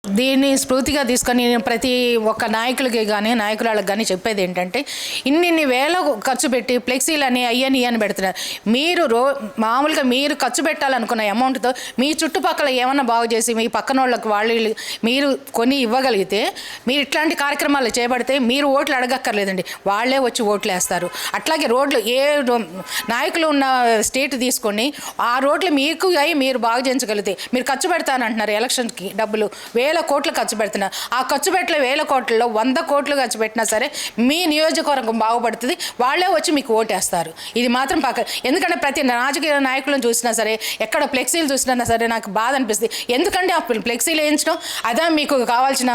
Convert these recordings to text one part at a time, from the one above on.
దీన్ని స్ఫూర్తిగా తీసుకొని నేను ప్రతి ఒక్క నాయకులకి కానీ నాయకురాళ్ళకి కానీ చెప్పేది ఏంటంటే ఇన్ని వేల ఖర్చు పెట్టి ఫ్లెక్సీలని అయ్యని అని పెడుతున్నారు. మీరు మామూలుగా మీరు ఖర్చు పెట్టాలనుకున్న అమౌంట్తో మీ చుట్టుపక్కల ఏమన్నా బాగు చేసి మీ పక్కన వాళ్ళకి వాళ్ళు మీరు కొని ఇవ్వగలిగితే మీరు ఇట్లాంటి కార్యక్రమాలు చేపడితే మీరు ఓట్లు అడగక్కర్లేదండి, వాళ్ళే వచ్చి ఓట్లు వేస్తారు. అట్లాగే రోడ్లు ఏ నాయకులు ఉన్న స్టేట్ తీసుకొని ఆ రోడ్లు మీకు అయి మీరు బాగు చేయించగలిగితే మీరు ఖర్చు పెడతానంటున్నారు ఎలక్షన్కి డబ్బులు వేల కోట్లు ఖర్చు పెడుతున్నారు. ఆ ఖర్చు పెట్టిన 1000 కోట్లలో 100 కోట్లు ఖర్చు పెట్టినా సరే మీ నియోజకవర్గం బాగుపడుతుంది, వాళ్ళే వచ్చి మీకు ఓటేస్తారు. ఇది మాత్రం ఎందుకంటే ప్రతి రాజకీయ నాయకులను చూసినా సరే ఎక్కడ ఫ్లెక్సీలు చూసినా సరే నాకు బాధ అనిపిస్తుంది. ఎందుకంటే ఆ ఫ్లెక్సీలు వేయించడం అదే మీకు కావాల్సిన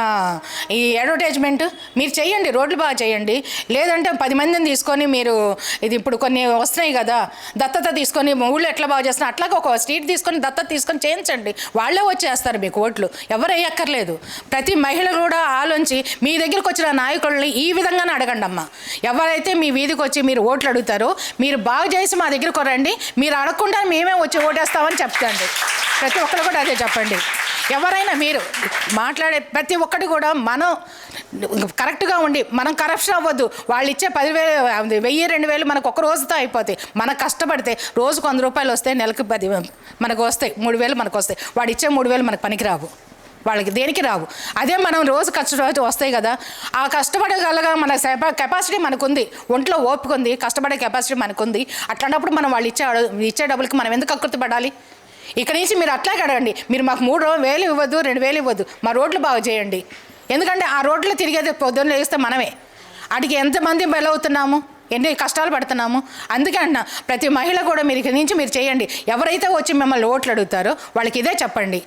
ఈ అడ్వర్టైజ్మెంట్. మీరు చేయండి, రోడ్లు బాగా చేయండి. లేదంటే 10 మందిని తీసుకొని మీరు ఇది ఇప్పుడు కొన్ని వస్తున్నాయి కదా దత్తత తీసుకొని ఊళ్ళో ఎట్లా బాగా చేస్తున్నా అట్లాగే ఒక స్ట్రీట్ తీసుకొని దత్తత తీసుకొని చేయించండి, వాళ్ళే వచ్చేస్తారు మీకు ఓట్లు. ఎవరు వేయక్కర్లేదు. ప్రతి మహిళ కూడా ఆలోచించి మీ దగ్గరకు వచ్చిన నాయకుల్ని ఈ విధంగానే అడగండి అమ్మా. ఎవరైతే మీ వీధికి వచ్చి మీరు ఓట్లు అడుగుతారో మీరు బాగు చేసి మా దగ్గరకు రండి, మీరు అడగకుండా మేమే వచ్చి ఓటేస్తామని చెప్తాండి. ప్రతి ఒక్కరు కూడా అదే చెప్పండి. ఎవరైనా మీరు మాట్లాడే ప్రతి ఒక్కటి కూడా మనం కరెక్ట్గా ఉండి మనం కరప్షన్ అవ్వద్దు. వాళ్ళు ఇచ్చే 10,000 1000-2000 మనకు ఒక రోజుతో అయిపోతాయి. మనం కష్టపడితే రోజుకు 100 రూపాయలు వస్తాయి, నెలకు 10 మనకు వస్తాయి, 3000 మనకు వస్తాయి. వాడు ఇచ్చే 3000 మనకు పనికిరావు, వాళ్ళకి దేనికి రావు. అదే మనం రోజు ఖర్చు వస్తాయి కదా, ఆ కష్టపడగలగా మన కెపాసిటీ మనకుంది, ఒంట్లో ఓపిక ఉంది, కష్టపడే కెపాసిటీ మనకుంది. అట్లాంటప్పుడు మనం వాళ్ళు ఇచ్చే డబ్బులకి మనం ఎందుకు కకృతి పడాలి? ఇక్కడ నుంచి మీరు అట్లాగే అడగండి, మీరు మాకు 3,000 ఇవ్వద్దు, 2,000 ఇవ్వద్దు, మా రోడ్లు బాగు చేయండి. ఎందుకంటే ఆ రోడ్లు తిరిగేది పొద్దున్న వేస్తే మనమే. వాటికి ఎంతమంది బలవుతున్నాము, ఎన్ని కష్టాలు పడుతున్నాము. అందుకే అంటున్నా ప్రతి మహిళ కూడా మీరు ఇక్కడి నుంచి మీరు చేయండి. ఎవరైతే వచ్చి మిమ్మల్ని ఓట్లు అడుగుతారో వాళ్ళకి ఇదే చెప్పండి.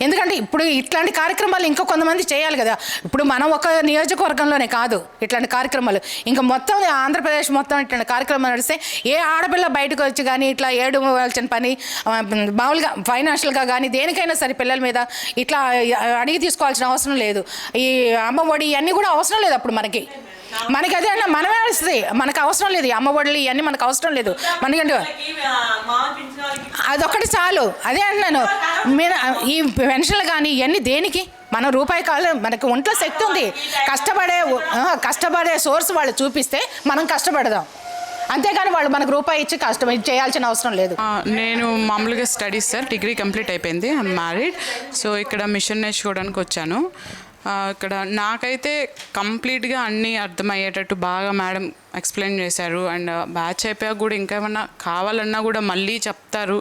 ఎందుకంటే ఇప్పుడు ఇట్లాంటి కార్యక్రమాలు ఇంకా కొంతమంది చేయాలి కదా. ఇప్పుడు మనం ఒక నియోజకవర్గంలోనే కాదు ఇట్లాంటి కార్యక్రమాలు, ఇంకా మొత్తం ఆంధ్రప్రదేశ్ మొత్తం ఇట్లాంటి కార్యక్రమాలు నడిస్తే ఏ ఆడపిల్ల బయటకు వచ్చి కానీ ఇట్లా ఏడువలసిన పని మామూలుగా ఫైనాన్షియల్గా కానీ దేనికైనా సరే పిల్లల మీద ఇట్లా అడిగి తీసుకోవాల్సిన అవసరం లేదు. ఈ అమ్మ ఒడి ఇవన్నీ కూడా అవసరం లేదు. అప్పుడు మనకి అదే అన్న మనమే వస్తుంది, మనకు అవసరం లేదు. అమ్మ ఒడిలు ఇవన్నీ మనకు అవసరం లేదు. మనకంటే అదొక్కటి చాలు. అదే అంటున్నాను, మీరు ఈ పెన్షన్లు కానీ ఇవన్నీ దేనికి? మనం రూపాయి కాదు, మనకు ఒంట్లో శక్తి ఉంది, కష్టపడే సోర్స్ వాళ్ళు చూపిస్తే మనం కష్టపడదాం. అంతేగాని వాళ్ళు మనకు రూపాయి ఇచ్చి కష్టం చేయాల్సిన అవసరం లేదు. నేను మామూలుగా స్టడీస్ సార్, డిగ్రీ కంప్లీట్ అయిపోయింది, ఐఎమ్ మ్యారీడ్. సో ఇక్కడ మిషన్ నేర్చుకోవడానికి వచ్చాను. ఇక్కడ నాకైతే కంప్లీట్గా అన్నీ అర్థమయ్యేటట్టు బాగా మేడం ఎక్స్ప్లెయిన్ చేశారు. అండ్ బ్యాచ్ అయిపోయాక కూడా ఇంకేమన్నా కావాలన్నా కూడా మళ్ళీ చెప్తారు,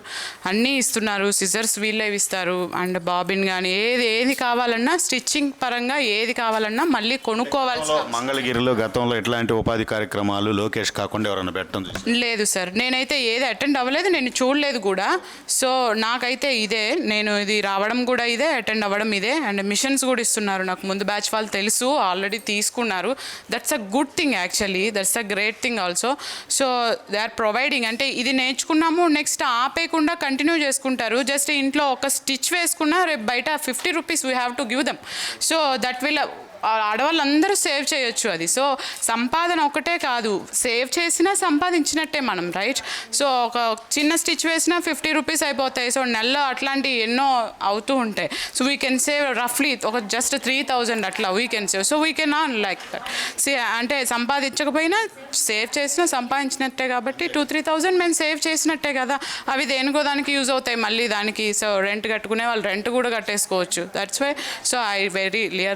అన్నీ ఇస్తున్నారు. సిజర్స్ వీళ్ళే ఇస్తారు, అండ్ బాబిన్ కానీ ఏది కావాలన్నా స్టిచ్చింగ్ పరంగా ఏది కావాలన్నా మళ్ళీ కొనుక్కోవాల్సి. మంగళగిరిలో గతంలో ఎట్లాంటి ఉపాధి కార్యక్రమాలు లోకేష్ కాకుండా ఎవరైనా పెట్టడం లేదు సార్, నేనైతే ఏది అటెండ్ అవ్వలేదు, నేను చూడలేదు కూడా. సో నాకైతే ఇదే, నేను ఇది రావడం కూడా ఇదే, అటెండ్ అవ్వడం ఇదే. అండ్ మిషన్స్ కూడా ఇస్తున్నారు. నాకు ముందు బ్యాచ్ వాళ్ళు తెలుసు, ఆల్రెడీ తీసుకున్నారు. That's a good thing actually, that's great thing also. So they are providing, అంటే ఇది నేర్చుకున్నాము నెక్స్ట్ ఆపేయకుండా కంటిన్యూ చేసుకుంటారు. జస్ట్ ఇంట్లో ఒక స్టిచ్ వేసుకున్నా రేపు బయట 50 rupees we have to give them. So that will ఆడవాళ్ళందరూ సేవ్ చేయొచ్చు అది. సో సంపాదన ఒకటే కాదు, సేవ్ చేసినా సంపాదించినట్టే మనం, రైట్? సో ఒక చిన్న స్టిచ్ వేసినా 50 రూపీస్ అయిపోతాయి. సో నెలలో అట్లాంటివి ఎన్నో అవుతూ ఉంటాయి. సో వీ కెన్ సేవ్ రఫ్లీ ఒక జస్ట్ 3,000 అట్లా we can save. So we can on like that. అంటే సంపాదించకపోయినా సేవ్ చేసినా సంపాదించినట్టే కాబట్టి 2-3,000 మేము సేవ్ చేసినట్టే కదా. అవి దేనికో దానికి యూజ్ అవుతాయి మళ్ళీ దానికి. సో రెంట్ కట్టుకునే వాళ్ళు రెంట్ కూడా కట్టేసుకోవచ్చు. That's why so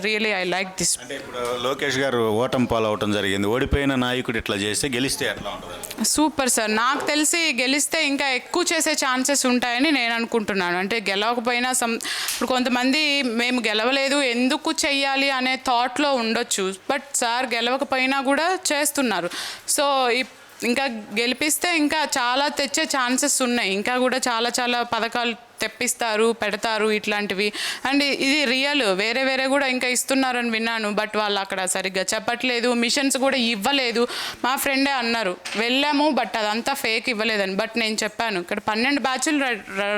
really I like. అంటే ఇప్పుడు లోకేష్ గారు ఓటమి పాలవటం జరిగింది, ఓడిపోయిన నాయకుడు ఇట్లా చేస్తే గెలిస్తే ఎట్లా ఉంటుంది? సూపర్ సార్, నాకు తెలిసి గెలిస్తే ఇంకా ఎక్కువ చేసే ఛాన్సెస్ ఉంటాయని నేను అనుకుంటున్నాను. అంటే గెలవకపోయినా ఇప్పుడు కొంతమంది మేము గెలవలేదు ఎందుకు చెయ్యాలి అనే థాట్లో ఉండొచ్చు, బట్ సార్ గెలవకపోయినా కూడా చేస్తున్నారు. సో ఇంకా గెలిపిస్తే ఇంకా చాలా తెచ్చే ఛాన్సెస్ ఉన్నాయి. ఇంకా కూడా చాలా పథకాలు తెప్పిస్తారు, పెడతారు ఇట్లాంటివి. అండ్ ఇది రియల్, వేరే కూడా ఇంకా ఇస్తున్నారని విన్నాను, బట్ వాళ్ళు అక్కడ సరిగ్గా చెప్పట్లేదు. మిషన్స్ కూడా ఇవ్వలేదు. మా ఫ్రెండే అన్నారు వెళ్ళాము బట్ అదంతా ఫేక్ ఇవ్వలేదని. బట్ నేను చెప్పాను ఇక్కడ 12 బ్యాచ్లు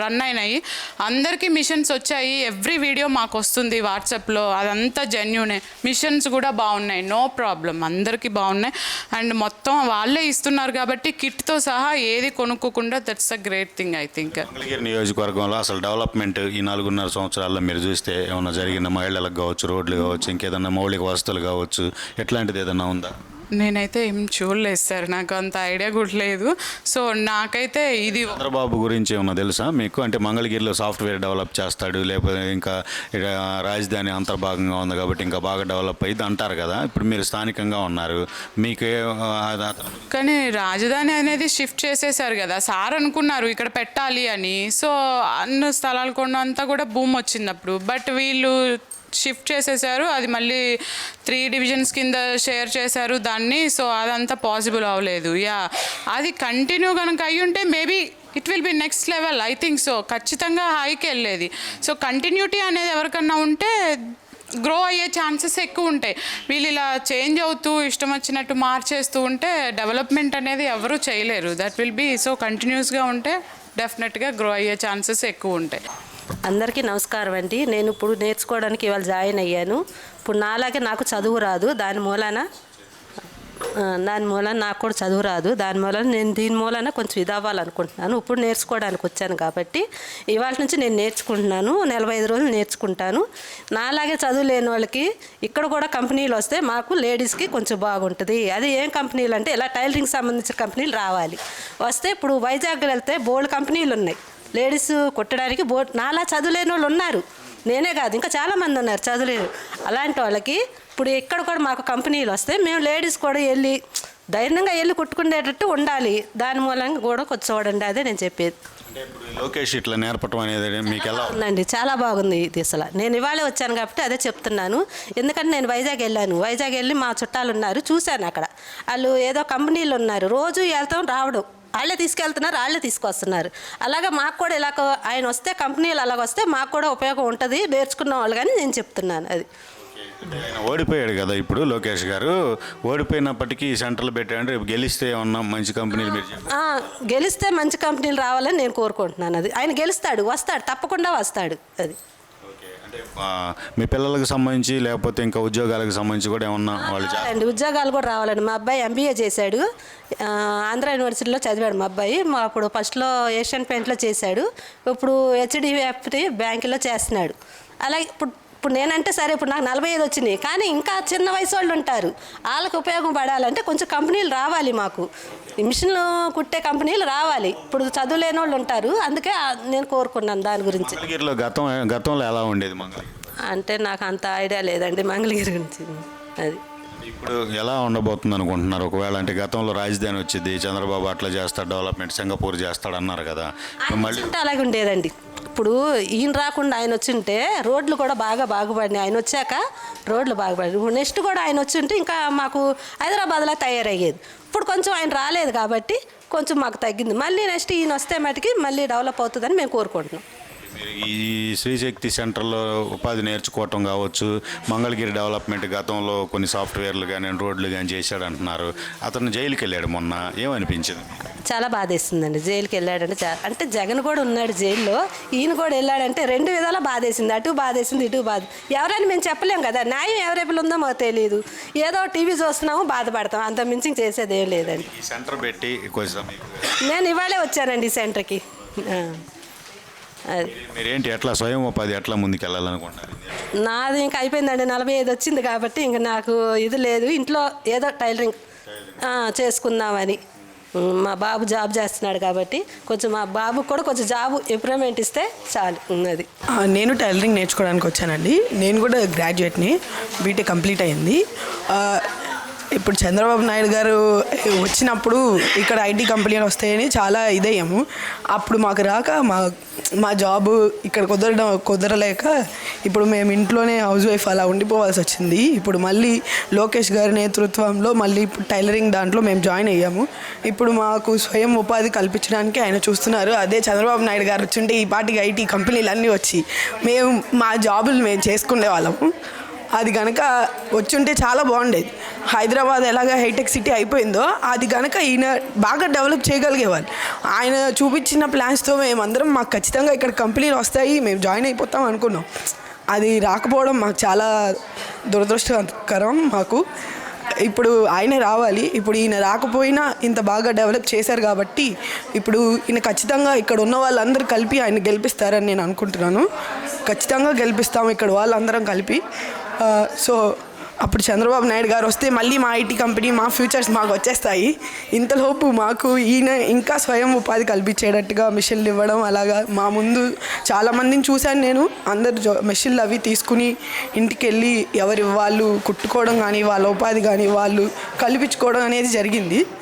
రన్ అయినాయి, అందరికీ మిషన్స్ వచ్చాయి, ఎవ్రీ వీడియో మాకు వస్తుంది వాట్సాప్లో, అదంతా జెన్యూనే. మిషన్స్ కూడా బాగున్నాయి, నో ప్రాబ్లం, అందరికీ బాగున్నాయి. అండ్ మొత్తం వాళ్ళే ఇస్తున్నారు కాబట్టి కిట్తో సహా ఏది కొనుక్కోకుండా that's a great thing I think. నియోజకవర్గం పరిపాలనలో అసలు డెవలప్మెంట్ ఈ 4.5 సంవత్సరాల్లో మీరు చూస్తే ఏమన్నా జరిగిన మహిళలకు కావచ్చు, రోడ్లు కావచ్చు, ఇంకేదన్నా మౌలిక వసతులు కావచ్చు, ఎట్లాంటిది ఏదన్నా ఉందా? నేనైతే ఏం చూడలేదు సార్, నాకు అంత ఐడియా కూడా లేదు. సో నాకైతే ఇది చంద్రబాబు గురించి ఏమన్నా తెలుసా మీకు? అంటే మంగళగిరిలో సాఫ్ట్వేర్ డెవలప్ చేస్తాడు, లేకపోతే ఇంకా ఇక్కడ రాజధాని అంతర్భాగంగా ఉంది కాబట్టి ఇంకా బాగా డెవలప్ అయ్యింది అంటారు కదా. ఇప్పుడు మీరు స్థానికంగా ఉన్నారు, మీకే కానీ రాజధాని అనేది షిఫ్ట్ చేసేసారు కదా సార్, అనుకున్నారు ఇక్కడ పెట్టాలి అని. సో అన్ని స్థలాలు కొన్నంతా కూడా భూమి వచ్చింది అప్పుడు, బట్ వీళ్ళు షిఫ్ట్ చేసేసారు. అది మళ్ళీ 3 డివిజన్స్ కింద షేర్ చేశారు దాన్ని. సో అదంతా పాసిబుల్ అవ్వలేదు. అది కంటిన్యూ కనుక అయ్యి ఉంటే maybe it will be next level, I think so. ఖచ్చితంగా హైకి వెళ్ళేది. సో కంటిన్యూటీ అనేది ఎవరికన్నా ఉంటే గ్రో అయ్యే ఛాన్సెస్ ఎక్కువ ఉంటాయి. వీళ్ళు ఇలా చేంజ్ అవుతూ ఇష్టం వచ్చినట్టు మార్చేస్తూ ఉంటే డెవలప్మెంట్ అనేది ఎవరూ చేయలేరు. దట్ విల్ బీ సో కంటిన్యూస్గా ఉంటే డెఫినెట్గా గ్రో అయ్యే ఛాన్సెస్ ఎక్కువ ఉంటాయి. అందరికీ నమస్కారం అండి. నేను ఇప్పుడు నేర్చుకోవడానికి ఇవాళ జాయిన్ అయ్యాను. ఇప్పుడు నాలాగే నాకు చదువు రాదు, దాని మూలాన నాకు కూడా చదువు రాదు. దాని మూలన నేను దీని మూలన కొంచెం ఇది అవ్వాలనుకుంటున్నాను. ఇప్పుడు నేర్చుకోవడానికి వచ్చాను కాబట్టి ఇవాళ నుంచి నేను నేర్చుకుంటున్నాను. 45 రోజులు నేర్చుకుంటాను. నాలాగే చదువు లేని వాళ్ళకి ఇక్కడ కూడా కంపెనీలు వస్తే మాకు లేడీస్కి కొంచెం బాగుంటుంది. అది ఏం కంపెనీలు అంటే ఇలా టైలరింగ్ సంబంధించిన కంపెనీలు రావాలి. వస్తే ఇప్పుడు వైజాగ్ వెళ్తే బోల్డ్ కంపెనీలు ఉన్నాయి లేడీస్ కుట్టడానికి. నాలా చదువులేని వాళ్ళు ఉన్నారు, నేనే కాదు ఇంకా చాలామంది ఉన్నారు చదువులేరు. అలాంటి వాళ్ళకి ఇప్పుడు ఇక్కడ కూడా మాకు కంపెనీలు వస్తే మేము లేడీస్ కూడా వెళ్ళి ధైర్యంగా వెళ్ళి కుట్టుకునేటట్టు ఉండాలి. దాని మూలంగా కూడా కొంచెం చూడండి, అదే నేను చెప్పేది. అంటే ఇప్పుడు లోకేష్ ఇట్లా నేర్పటం అనేది మీకు ఎలా ఉందండి? చాలా బాగుంది ఇది. అసలు నేను ఇవాళే వచ్చాను కాబట్టి అదే చెప్తున్నాను. ఎందుకంటే నేను వైజాగ్ వెళ్ళాను. వైజాగ్ వెళ్ళి మా చుట్టాలు ఉన్నారు, చూశాను. అక్కడ వాళ్ళు ఏదో కంపెనీలు ఉన్నారు, రోజు వెళ్తాం రావడం, వాళ్ళే తీసుకెళ్తున్నారు, వాళ్ళే తీసుకొస్తున్నారు. అలాగే మాకు కూడా ఇలా ఆయన వస్తే కంపెనీలు అలాగ వస్తే మాకు కూడా ఉపయోగం ఉంటుంది నేర్చుకున్న వాళ్ళు. కానీ నేను చెప్తున్నాను అది. ఆయన ఓడిపోయాడు కదా ఇప్పుడు లోకేష్ గారు. ఓడిపోయినప్పటికీ సెంటర్లు పెట్టాడు. రేపు గెలిస్తే ఏమన్నా మంచి కంపెనీలు మీరు గెలిస్తే మంచి కంపెనీలు రావాలని నేను కోరుకుంటున్నాను. అది ఆయన గెలుస్తాడు, వస్తాడు, తప్పకుండా వస్తాడు. అది అంటే మీ పిల్లలకు సంబంధించి లేకపోతే ఇంకా ఉద్యోగాలకు సంబంధించి కూడా ఏమన్నా వాళ్ళు అండి ఉద్యోగాలు కూడా రావాలండి. మా అబ్బాయి MBA చేశాడు, ఆంధ్ర యూనివర్సిటీలో చదివాడు మా అబ్బాయి. అప్పుడు ఫస్ట్లో ఏషియన్ పెయింట్లో చేశాడు, ఇప్పుడు HDFC బ్యాంకులో చేస్తున్నాడు. అలాగే ఇప్పుడు నేనంటే సరే ఇప్పుడు నాకు 45 వచ్చినాయి, కానీ ఇంకా చిన్న వయసు వాళ్ళు ఉంటారు, వాళ్ళకి ఉపయోగం పడాలంటే కొంచెం కంపెనీలు రావాలి. మాకు మిషన్లు కుట్టే కంపెనీలు రావాలి. ఇప్పుడు చదువులేని వాళ్ళు ఉంటారు, అందుకే నేను కోరుకున్నాను దాని గురించి. మంగళగిరిలో గతంలో ఎలా ఉండేది మంగళగిరి అంటే నాకు అంత ఐడియా లేదండి మంగళగిరి గురించి. అది ఇప్పుడు ఎలా ఉండబోతుంది అనుకుంటున్నారు? ఒకవేళ అంటే గతంలో రాజధాని వచ్చింది, చంద్రబాబు అట్లా చేస్తాడు డెవలప్మెంట్, సింగపూర్ చేస్తాడు అన్నారు కదా, మళ్ళీ అలాగే ఉండేదండి. ఇప్పుడు ఈయన రాకుండా ఆయన వచ్చింటే రోడ్లు కూడా బాగా బాగుపడినాయి. ఆయన వచ్చాక రోడ్లు బాగుపడినాయి. నెక్స్ట్ కూడా ఆయన వచ్చింటే ఇంకా మాకు హైదరాబాద్లో తయారయ్యేది. ఇప్పుడు కొంచెం ఆయన రాలేదు కాబట్టి కొంచెం మాకు తగ్గింది. మళ్ళీ నెక్స్ట్ ఈయన వస్తే మటుకి మళ్ళీ డెవలప్ అవుతుందని మేము కోరుకుంటున్నాం. ఈ శ్రీశక్తి సెంటర్లో ఉపాధి నేర్చుకోవటం కావచ్చు, మంగళగిరి డెవలప్మెంట్ గతంలో కొన్ని సాఫ్ట్వేర్లు కానీ రోడ్లు కానీ చేశాడు అంటున్నారు. అతను జైలుకి వెళ్ళాడు మొన్న, ఏమనిపించింది? చాలా బాధేసిందండి. జైలుకి వెళ్ళాడంటే అంటే జగన్ కూడా ఉన్నాడు జైల్లో, ఈయన కూడా వెళ్ళాడంటే 2 విధాలా బాధేసింది. అటు బాధేసింది, ఇటు బాధ. ఎవరైనా మేము చెప్పలేం కదా, న్యాయం ఎవరైపు ఉందో మాకు తెలియదు. ఏదో టీవీ చూస్తున్నాము, బాధపడతాం, అంత మించి చేసేది ఏం లేదండి. సెంటర్ పెట్టి నేను ఇవాళే వచ్చానండి ఈ సెంటర్కి. అది మీరేంటి ఎట్లా స్వయం ఉపాధి ఎట్లా ముందుకు వెళ్ళాలనుకుంటున్నారు? నాది ఇంకా అయిపోయిందండి, 45 వచ్చింది కాబట్టి ఇంకా నాకు ఇది లేదు. ఇంట్లో ఏదో టైలరింగ్ చేసుకుందామని. మా బాబు జాబ్ చేస్తున్నాడు కాబట్టి కొంచెం మా బాబుకు కూడా కొంచెం జాబ్ ఇంప్రూవ్మెంట్ ఇస్తే చాలు ఉన్నది. నేను టైలరింగ్ నేర్చుకోవడానికి వచ్చానండి. నేను కూడా గ్రాడ్యుయేట్ని, బీటెక్ కంప్లీట్ అయింది. ఇప్పుడు చంద్రబాబు నాయుడు గారు వచ్చినప్పుడు ఇక్కడ ఐటీ కంపెనీలు వస్తాయని చాలా ఇదయ్యాము. అప్పుడు మాకు రాక మా జాబు ఇక్కడ కుదరలేక ఇప్పుడు మేము ఇంట్లోనే హౌస్ వైఫ్ అలా ఉండిపోవాల్సి వచ్చింది. ఇప్పుడు మళ్ళీ లోకేష్ గారి నేతృత్వంలో మళ్ళీ ఇప్పుడు టైలరింగ్ దాంట్లో మేము జాయిన్ అయ్యాము. ఇప్పుడు మాకు స్వయం ఉపాధి కల్పించడానికి ఆయన చూస్తున్నారు. అదే చంద్రబాబు నాయుడు గారు వచ్చింటే ఈ పాటికి ఐటీ కంపెనీలు అన్నీ వచ్చి మేము మా జాబులు మేము చేసుకునే వాళ్ళము. అది కనుక వచ్చుంటే చాలా బాగుండేది. హైదరాబాద్ ఎలాగ హైటెక్ సిటీ అయిపోయిందో అది కనుక ఈయన బాగా డెవలప్ చేయగలిగేవాళ్ళు. ఆయన చూపించిన ప్లాన్స్తో మేమందరం మాకు ఖచ్చితంగా ఇక్కడ కంపెనీలు వస్తాయి, మేము జాయిన్ అయిపోతాం అనుకున్నాం. అది రాకపోవడం మాకు చాలా దురదృష్టకరం. మాకు ఇప్పుడు ఆయనే రావాలి. ఇప్పుడు ఈయన రాకపోయినా ఇంత బాగా డెవలప్ చేశారు కాబట్టి ఇప్పుడు ఈయన ఖచ్చితంగా ఇక్కడ ఉన్న వాళ్ళందరూ కలిపి ఆయన గెలిపిస్తారని నేను అనుకుంటున్నాను. ఖచ్చితంగా గెలిపిస్తాము ఇక్కడ వాళ్ళందరం కలిపి. సో అప్పుడు చంద్రబాబు నాయుడు గారు వస్తే మళ్ళీ మా ఐటీ కంపెనీ మా ఫ్యూచర్స్ మాకు వచ్చేస్తాయి. ఇంతలోపు మాకు ఈయన ఇంకా స్వయం ఉపాధి కల్పించేటట్టుగా మిషన్లు ఇవ్వడం, అలాగా మా ముందు చాలామందిని చూశాను నేను. అందరు మిషన్లు అవి తీసుకుని ఇంటికి వెళ్ళి ఎవరి వాళ్ళు కుట్టుకోవడం కానీ వాళ్ళ ఉపాధి కానీ వాళ్ళు కల్పించుకోవడం అనేది జరిగింది.